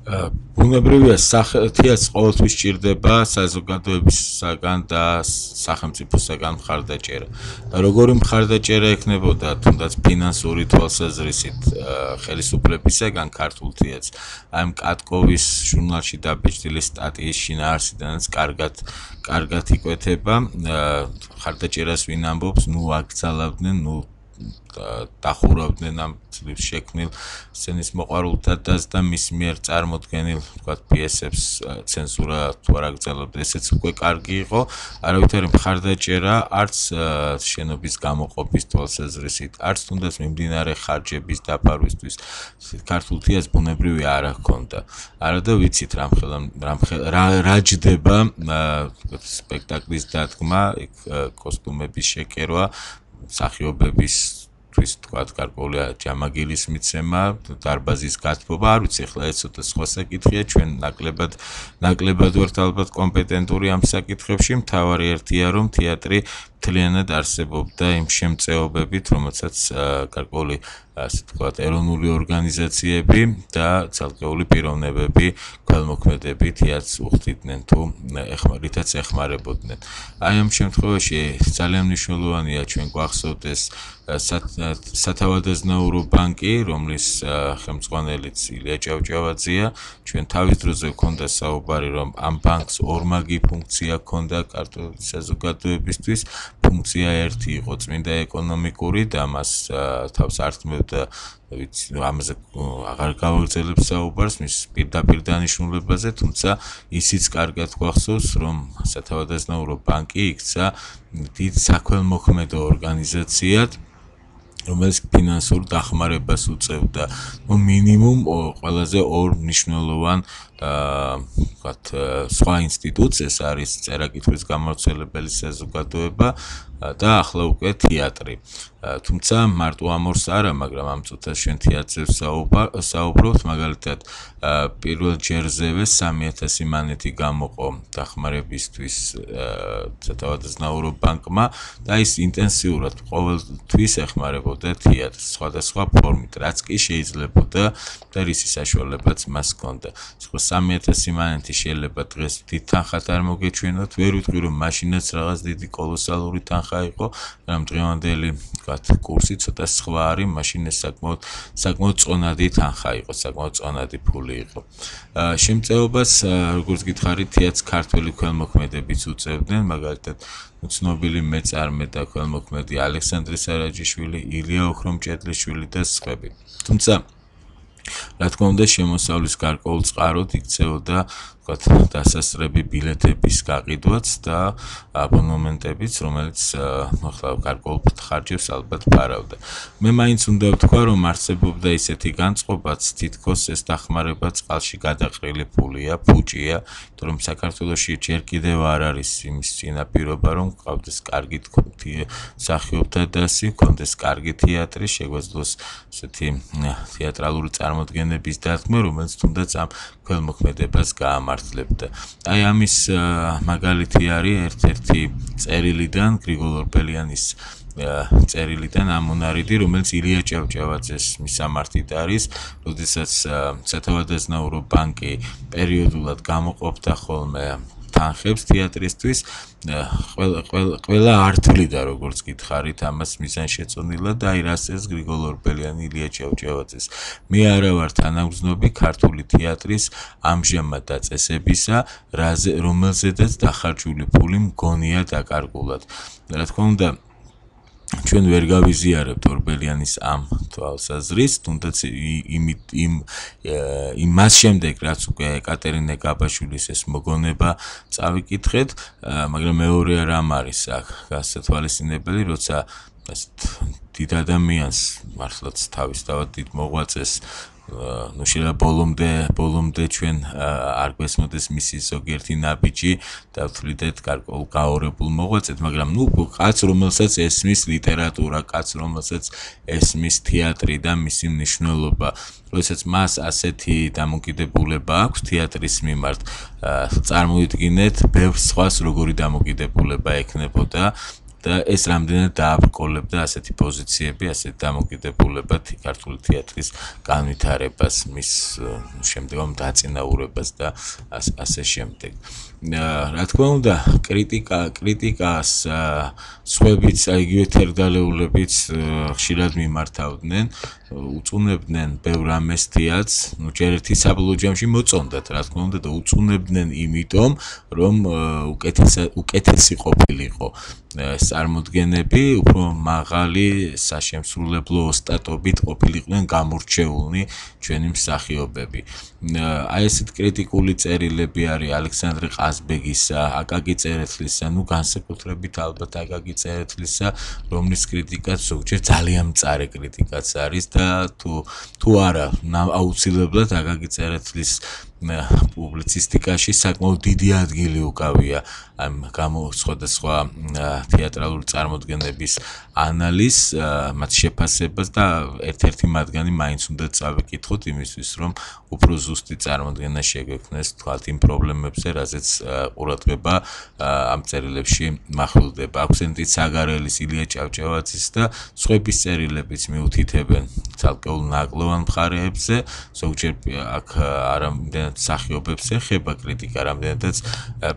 ბუნებრივია თეატრს ყოველთვის სჭირდება საზოგადოებისგან და სახელმწიფოსგან მხარდაჭერა. Როგორი მხარდაჭერა ექნებოდა თუნდაც ფინანსური თვალსაზრისით ხელისუფლებისგან ქართულ თეატრს. Აი ამ კატკოვის ჟურნალში დაბეჭდილი სტატიის შინაარსიდანაც კარგად იკვეთება მხარდაჭერას ვინ ამბობს, აკრძალავდნენ, დახურავდნენ ამ წლებს შექმნილ სცენის მოყვარულთაც და მის მიერ წარმოდგენილ პიესებს ცენზურა თუ არ აკრძალავდა, ესეც უკვე კარგი იყო. არავითარი მხარდაჭერა არც შენობის გამოყოფის თვალსაზრისით, არც თუნდაც მიმდინარე ხარჯების დაფარვისთვის ქართულ თეატრს ბუნებრივი არ ჰქონდა. არა და ვიცით რა ჯდება სპექტაკლის დადგმა, კოსტუმების შეკერვა, მსახიობებისთვის გარკვეული ჯამაგირის მიცემა, დარბაზის გათბობა, არ ვიცი ახლა ეს ცოტა სხვა საკითხია, ჩვენ ნაკლებად ვართ ალბათ კომპეტენტური ამ საკითხებში, მთავარი ერთია რომ თეატრი მთლიანად არსებობდა იმ შემწეობებით, რომელსაც გარკვეული ასე ვთქვათ, ეროვნული ორგანიზაციები და ცალკეული პიროვნებები, ქველმოქმედები თეატრს უხდიდნენ თუ რითაც ეხმარებოდნენ. Აი ამ შემთხვევაში ძალიან მნიშვნელოვანია ჩვენ გვახსოვდეს სათავადაზნაურო ბანკი, რომლის ხელმძღვანელიც ილია ჭავჭავაძეა, ჩვენ თავის დროზე გვქონდა საუბარი, რომ ამ ბანკს ორმაგი ფუნქცია ჰქონდა ქართული საზოგადოებისთვის. ფუნქცია ერთი იყო წმინდა ეკონომიკური და მას თავს ართმევდა ამაზე აღარ გავაგრძელებ საუბარს მის პირდაპირ დანიშნულებაზე, თუმცა ისიც კარგად გვახსოვს, რომ სათავადაზნაურო ბანკი იქცა დიდ საქველმოქმედო ორგანიზაციად, რომელიც ფინანსურ დახმარებას უწევდა. მინიმუმ ყველაზე ორ მნიშვნელოვან სხვა ინსტიტუციას არის წერა-კითხვის გამავრცელებელი საზოგადოება და ახლა უკვე თეატრი. თუმცა მარტო ამ ორს არა, მაგრამ ამ წუთას ჩვენ თეატრებს საუბრობთ, მაგალითად პირველ ჯერზევე 3000 მანეთი გამოყო დახმარებისთვის სათავადაზნაურო ბანკმა და ის ინტენსიურად ყოველთვის ეხმარებოდა თეატრს სხვადასხვა ფორმით, რაც კი შეიძლებოდა და რისი საშუალებაც მას ჰქონდა. 3000 მანეთი შეიძლება დღეს დიდ თანხად არ მოგეჩვენოთ, ვერ ვიტყვი რომ მაშინაც რაღაც დიდი კოლოსალური თანხა იყო, მაგრამ დღევანდელი კურსი ცოტა სხვა არის, მაშინ ეს საკმაოდ წონადი თანხა იყო, საკმაოდ წონადი ფული იყო. შემწეობას, როგორც გითხარით, თეატრს ქართველი ქველმოქმედებიც უწევდნენ, მაგალითად ცნობილი მეწარმე და ქველმოქმედი ალექსანდრე სარაჯიშვილი, ილია ოქრომჭედლიშვილი და სხვები. თუმცა რა თქმა უნდა, შემოსავლის გარკვეულ წყაროდ იქცეოდა დასასწრები ბილეთების გაყიდვაც და აბონემენტებიც, რომელიც ახლა გარკვეულ ხარჯებს ალბათ ფარავდა. მე მაინც უნდა ვთქვა, რომ არსებობდა ისეთი განწყობაც, თითქოს ეს დახმარება წყალში გადაყრილი ფულია, ფუჭია, იმიტომ რომ საქართველოში ჯერ კიდევ არ არის იმის წინაპირობა, რომ გყავდეს კარგი მსახიობთა დასი, ჰქონდეს კარგი თეატრი, შეგვეძლოს ესეთი თეატრალური წარმოდგენების დადგმა, რომელიც თუნდაც ამ ქველმოქმედებას გაამართლებდა. აი ამის მაგალითი არის ერთ-ერთი წერილიდან, გრიგოლ ორბელიანის წერილიდან ამ მონარიდი, რომელიც ილია ჭავჭავაძეს მისამართით არის, როდესაც სათავადაზნაურო ბანკი პერიოდულად გამოყოფდა ხოლმე თანხებს თეატრისთვის, ყველა ართვლიდა, როგორც გითხარით, ამას მიზანშეწონილად და აი რას წეს გრიგოლ ორბელიანი ილია ჭავჭავაძეს. მე არა ვარ თანაგრძნობი ქართული თეატრის ამჟამად დაწესებისა, რომელზედაც დახარჯული ფული მგონია დაკარგულად. რა თქმა უნდა, ჩვენ ვერ გავიზიარებთ ორბელიანის ამ თვალსაზრისით, თუნდაც იმას შემდეგ, რაც უკვე ეკატერინე გაბაშვილის ეს მოგონება წავიკითხეთ, მაგრამ მეორე რამ არის აქ გასათვალისწინებელი, როცა დიდ ადამიანს მართლაც თავისთავად დიდ მოღვაწეს შეიძლება ბოლომდე ჩვენ არ გვესმოდეს მისი ზოგიერთი ნაბიჯი და ვთვლიდეთ გარკვეულ გაორებულ მოღვაწედ, მაგრამ კაც რომელსაც ესმის ლიტერატურა, კაც რომელსაც ესმის თეატრი და მისი მნიშვნელობა, როდესაც მას ასეთი დამოკიდებულება აქვს თეატრის მიმართ, წარმოიდგინეთ ბევრ სხვას როგორი დამოკიდებულება ექნებოდა და ეს რამდენად დააბრკოლებდა ასეთი პოზიციები, ასეთი დამოკიდებულება ქართული თეატრის განვითარებას, მის შემდგომ დაწინაურებას და ასე შემდეგ. რა თქმა უნდა, კრიტიკას სხვებიც, იგივე თერგდალეულებიც ხშირად მიმართავდნენ, უწუნებდნენ ბევრ ამეს თეატრს, ჯერ ერთი საბოლოო ჯამში მოწონდათ, რა თქმა უნდა, და უწუნებდნენ იმიტომ, რომ უკეთესი ყოფილიყო წარმოდგენები, უფრო მაღალი საშემსრულებლო ოსტატობით ყოფილიყვნენ გამორჩეულნი ჩვენი მსახიობები. აი ესეთ კრიტიკული წერილები არის ალექსანდრე ყაზბეგისა, აკაკი წერეთლისა, განსაკუთრებით ალბათ აკაკი წერეთლისა, რომლის კრიტიკაც ზოგჯერ ძალიან მწარე კრიტიკაც არის და თუ არა, აუცილებლად აკაკი წერეთლის პუბლიცისტიკაში საკმაოდ დიდი ადგილი უკავია ამ სხვადასხვა თეატრალური წარმოდგენების ანალიზს, მათ შეფასებას და ერთ-ერთი მათგანი მაინც უნდა წავიკითხოთ იმისთვის, რომ უფრო ზუსტი წარმოდგენა შეგვექმნეს თქვათ იმ პრობლემებზე, რაზეც ყურადღება ამ წერილებში მახვილდება. აქვსენტით საგარელის, ილია ჭავჭავაძის და სხვების წერილებიც მიუთითებენ ცალკეულ ნაკლოვან მხარეებზე, ზოგჯერ აქ არამედ მსახიობებს ეხება კრიტიკა, რამდენადაც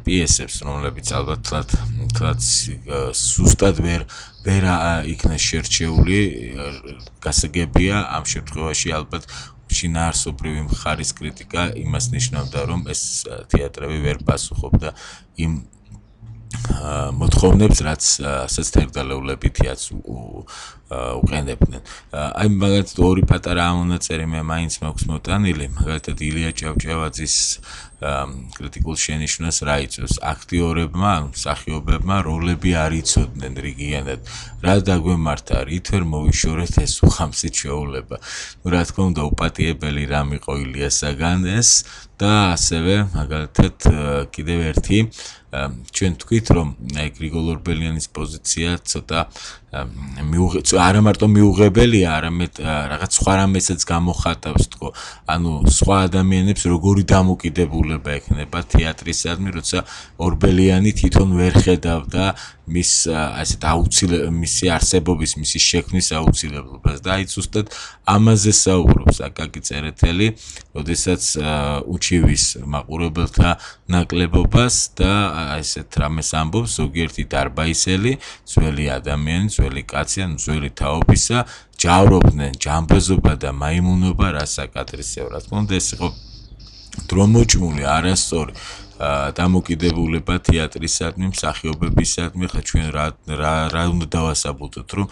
პიესებს, რომლებიც ალბათ თლაც ზუსტად ვერ იქნა შერჩეული, გასაგებია ამ შემთხვევაში ალბათ შინაარსობრივი მხარის კრიტიკა იმას ნიშნავდა, რომ ეს თეატრები ვერ პასუხობდა იმ მოთხოვნებს, რაც თერგდალეულები თეატრს უყენებდნენ. აი მაგალითად ორი პატარა ამონაწერი მე მაინც მაქვს მოტანილი, მაგალითად ილია ჭავჭავაძის კრიტიკულ შენიშვნას რა იწევს, აქტიორებმა, მსახიობებმა როლები არ იცოდნენ რიგიანად, რა დაგვემართა, რით ვერ მოვიშორეთ ეს უხამსი ჩვეულება. რა თქმა უნდა, უპატიებელი რამ იყო ილიასაგან ეს და ასევე მაგალითად კიდევ ერთი ჩვენ თქვით, რომ გრიგოლ ორბელიანის პოზიცია ცოტა არა მარტო მიუღებელია, არამედ რაღაც სხვა რამესაც გამოხატავს თქო. ანუ სხვა ადამიანებს როგორი დამოკიდებულება ექნება თეატრისადმი, როცა ორბელიანი თვითონ ვერ ხედავდა მისი არსებობის, მისი შექმნის აუცილებლობას და აი ზუსტად ამაზე საუბრობს აკაკი წერეთელი, როდესაც უჩივის მაყურებელთა ნაკლებობას და ესეთ რამეს ამბობს ზოგიერთი დარბაისელი, ძველი ადამიანი, ძველი კაცი, ან ძველი თაობისა ჯავრობდნენ ჯამბაზობა და მაიმუნობა რასაკადრისეო. რა თქმა უნდა, ეს იყო დრომოჭმული, არასწორი დამოკიდებულება თეატრისადმი, მსახიობებისადმი, ხა ჩვენ რა უნდა დავასაბუთოთ, რომ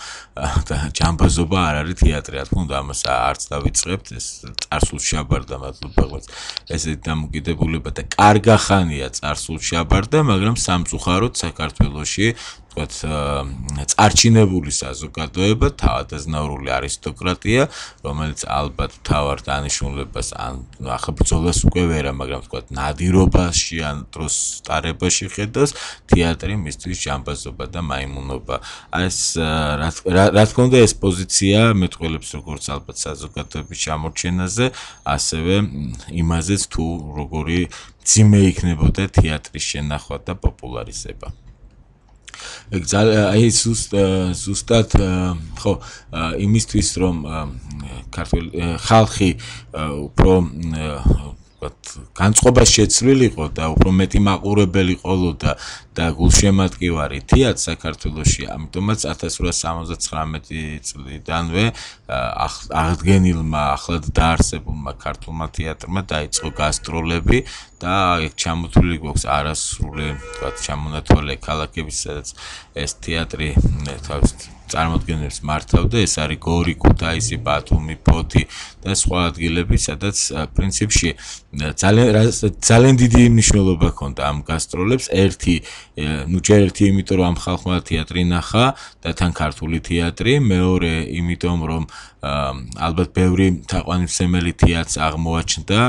ჯამბაზობა არ არის თეატრი, რა თქმა უნდა, ამას არც დავიწყებთ, ეს წარსულს შაბარდა, მადლობა ყველას. ესეთი დამოკიდებულება და კარგახანია წარსულს შაბარდა, მაგრამ სამწუხაროდ საქართველოში წარჩინებული საზოგადოება, თავადაზნაურული არისტოკრატია, რომელიც ალბათ მთავარ დანიშნულებას ან ახლა ბრძოლას უკვე ვერა, მაგრამ ნადირობაში ან დროს სტარებაში ხედავს თეატრი მისთვის ჯამბაზობა და მაიმუნობა. ეს რა თქმა უნდა, ეს პოზიცია მეტყველებს როგორც ალბათ საზოგადოების ჩამორჩენაზე, ასევე იმაზეც თუ როგორი მძიმე იქნებოდა თეატრის შენახვა და პოპულარიზება. აი ზუსტად ხო იმისთვის რომ ხალხი უფრო განწყობას შეცვლილიყო და უფრო მეტი მაყურებელი ყოლოდა და გულშემატკივარი თეატრ საქართველოში, ამიტომაც 1879 წლიდანვე აღდგენილმა ახლად დაარსებულმა ქართულმა თეატრმა დაიწყო გასტროლები და ჩამოთვლილი გვაქვს არასრული, ჩამონათვალე ქალაქების, სადაც ეს თეატრი თავის წარმოდგენებს მართავდა, ეს არის გორი, ქუთაისი, ბათუმი, ფოთი და სხვა ადგილები, სადაც პრინციპში ძალიან დიდი მნიშვნელობა ჰქონდა ამ გასტროლებს. ჯერ ერთი იმიტომ, რომ ამ ხალხმა თეატრი ნახა და თან ქართული თეატრი, მეორე იმიტომ, რომ ალბათ ბევრი თაყვანისმცემელი თეატრს აღმოაჩნდა,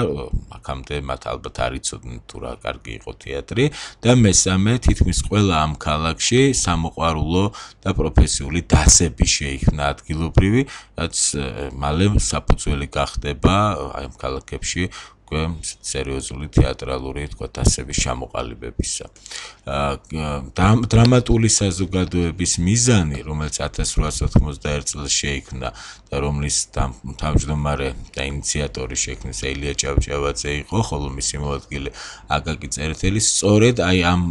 აქამდე მათ ალბათ არ იცოდნენ თუ რა კარგი იყო თეატრი და მესამე, თითქმის ყველა ამ ქალაქში სამოყვარულო და პროფესიული დასები შეიქმნა ადგილობრივი, რაც მალე საფუძველი გახდება აი ამ ქალაქებში უკვე სერიოზული თეატრალური თქვა დასების ჩამოყალიბებისა. დრამატული საზოგადოების მიზანი, რომელიც 1891 წელს შეიქმნა და რომლის თავმჯდომარე და ინიციატორი შექმნის ელია ჭავჭავაძე იყო, ხოლო მისი მოადგილე აკაკი წერეთელი, სწორედ აი ამ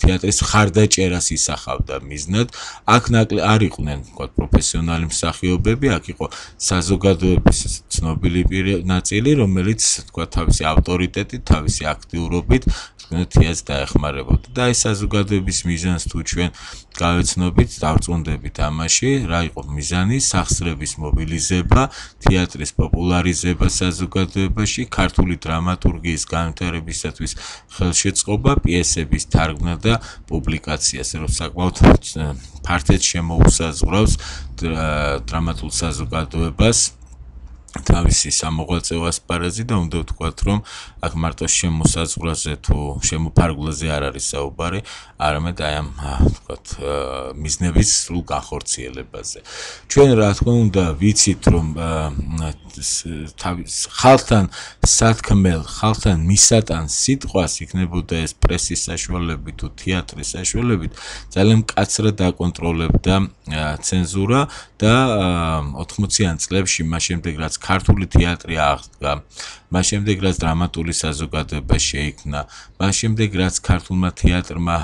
თეატრის ხარდაჭერას ისახავდა მიზნად. აქ არ იყვნენ თქვა პროფესიონალი მსახიობები, აქ იყო საზოგადოების ცნობილი ნაწილი, რომელიც თქვა თავისი ავტორიტეტით, თავისი აქტიურობით თეატრს დაეხმარებოდა. და აი საზოგადოების მიზანს თუ ჩვენ გავეცნობით, დავწუნდებით ამაში, რა იყო მიზანი? სახსრების მობილიზება, თეატრის პოპულარიზება საზოგადოებაში, ქართული დრამატურგიის განვითარებისათვის ხელშეწყობა, პიესების თარგმნა და პუბლიკაცია, რომ საკმაოდ ფართედ შემოუსაზღვრავს დრამატულ საზოგადოებას თავისი სამოღვაწეო ასპარეზი და უნდა ვთქვათ, რომ აქ მარტო შემოსაზღვრაზე თუ შემოფარგლაზე არ არის საუბარი, არამედ აი ამ ვთქვათ მიზნების სრულ განხორციელებაზე. ჩვენ რა თქმა უნდა ვიცით, რომ ხალხთან სათქმელ, ხალხთან მისატან სიტყვას იქნებოდა ეს პრესის საშუალებით თუ თეატრის საშუალებით, ძალიან მკაცრად აკონტროლებდა ცენზურა და 80-იან წლებში მას შემდეგ რაც ქართული თეატრი აღდგა, მას შემდეგ რაც დრამატული საზოგადოება შეიქმნა, მას შემდეგ რაც ქართულმა თეატრმა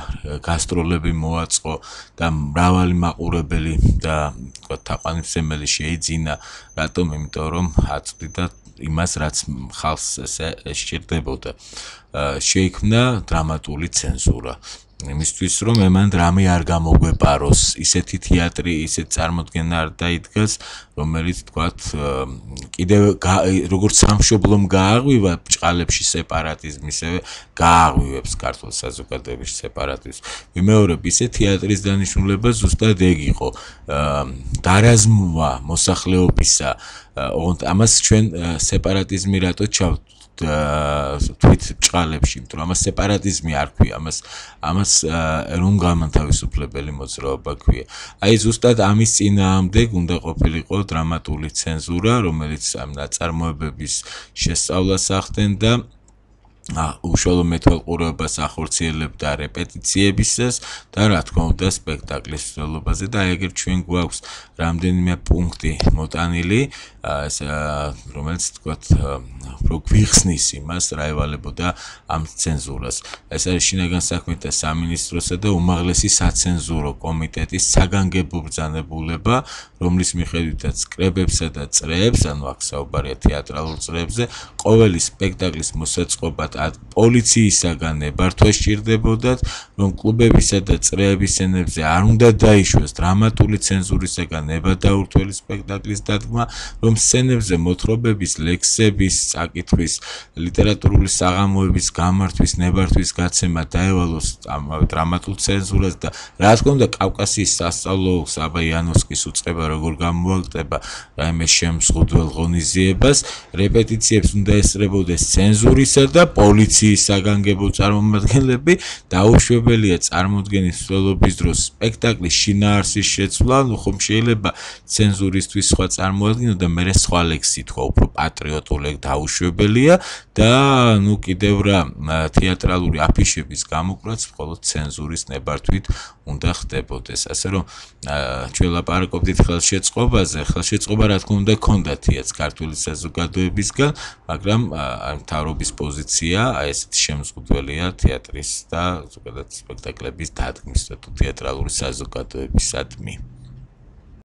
გასტროლები მოაწყო და მრავალი მაყურებელი და თქვა თაყვანისმცემელი შეიძინა, რატომ? იმიტომ რომ აწვდიდა იმას, რაც ხალხს სჭირდებოდა. შეიქმნა დრამატული ცენზურა. იმისთვის რომ მან რამე არ გამოგვეპაროს, ისეთი თეატრი, ისეთ წარმოდგენა არ დაიდგას, რომელიც თქვათ კიდევ როგორც სამშობლომ გააღვივა ბჭყალებში სეპარატიზმი, ისევე გააღვივებს ქართულ საზოგადოებაში სეპარატიზმს. ვიმეორებ, ისე თეატრის დანიშნულება ზუსტად ეგ იყო. დარაზმვა მოსახლეობისა, ამას ჩვენ სეპარატიზმი რატო ჩავთ თვით ბჭყალებში, იმიტომ რომ ამას სეპარატიზმი არ ქვია, ამას ეროვნულ-განმათავისუფლებელი მოძრაობა ქვია. აი ზუსტად ამის წინააღმდეგ უნდა ყოფილიყო დრამატული ცენზურა, რომელიც ამ ნაწარმოებების შესწავლას ახდენდა, უშუალო მეთვალყურეობას ახორციელებდა რეპეტიციებისას და რა თქმა უნდა სპექტაკლის მსვლელობაზე და ეგრე ჩვენ გვაქვს რამდენიმე პუნქტი მოტანილი, რომელიც თქვათ უფრო გვიხსნის იმას, რა ევალებოდა ამ ცენზურას. ეს არის შინაგან საქმეთა სამინისტროსა და უმაღლესი საცენზურო კომიტეტის საგანგებო ბრძანებულება, რომლის მიხედვითაც კრებებსა და წრეებს, ანუ აქ საუბარია თეატრალურ წრეებზე, ყოველი სპექტაკლის მოსაწყობად პოლიციისაგან ნებართვა სჭირდებოდათ, რომ კლუბებისა და წრეების ენებზე არ უნდა დაიშვეს დრამატული ცენზურისაგან ნებადაურთველი სპექტაკლის დადგმა, რომ სცენებზე მოთხრობების, ლექსების წაკითხვის, ლიტერატურული საღამოების გამართვის, ნებართვის გაცემა დაევალოს დრამატულ ცენზურას და რა თქმა უნდა კავკასიის სასწავლო საბა იანოვსკის უწყება როგორ გამოაგდება რაიმე შემზღუდველ ღონისძიებას, რეპეტიციებს უნდა ესწრებოდეს ცენზურისა და პოლიციის საგანგებო წარმომადგენლები, დაუშვებელია წარმოდგენის მსვლელობის დროს სპექტაკლის შინაარსის შეცვლა, ნუ ხომ შეიძლება ცენზურისთვის სხვა წარმოადგინო და მერე სხვა ლექსი თქვა, უფრო პატრიოტული დაუშვებელია და ნუ კიდევ რა თეატრალური აფიშების გამოკვლაც მხოლოდ ცენზურის ნებართვით უნდა ხდებოდეს. ასე რომ ჩვენ ლაპარაკობდით ხელშეწყობაზე, ხელშეწყობა რა თქმა უნდა ჰქონდათიაც ქართული საზოგადოებისგან, მაგრამ მთავრობის პოზიცია აი ესეთი შემზღუდველია თეატრის და ზოგადად სპექტაკლების დადგმის და თეატრალური საზოგადოებისადმი.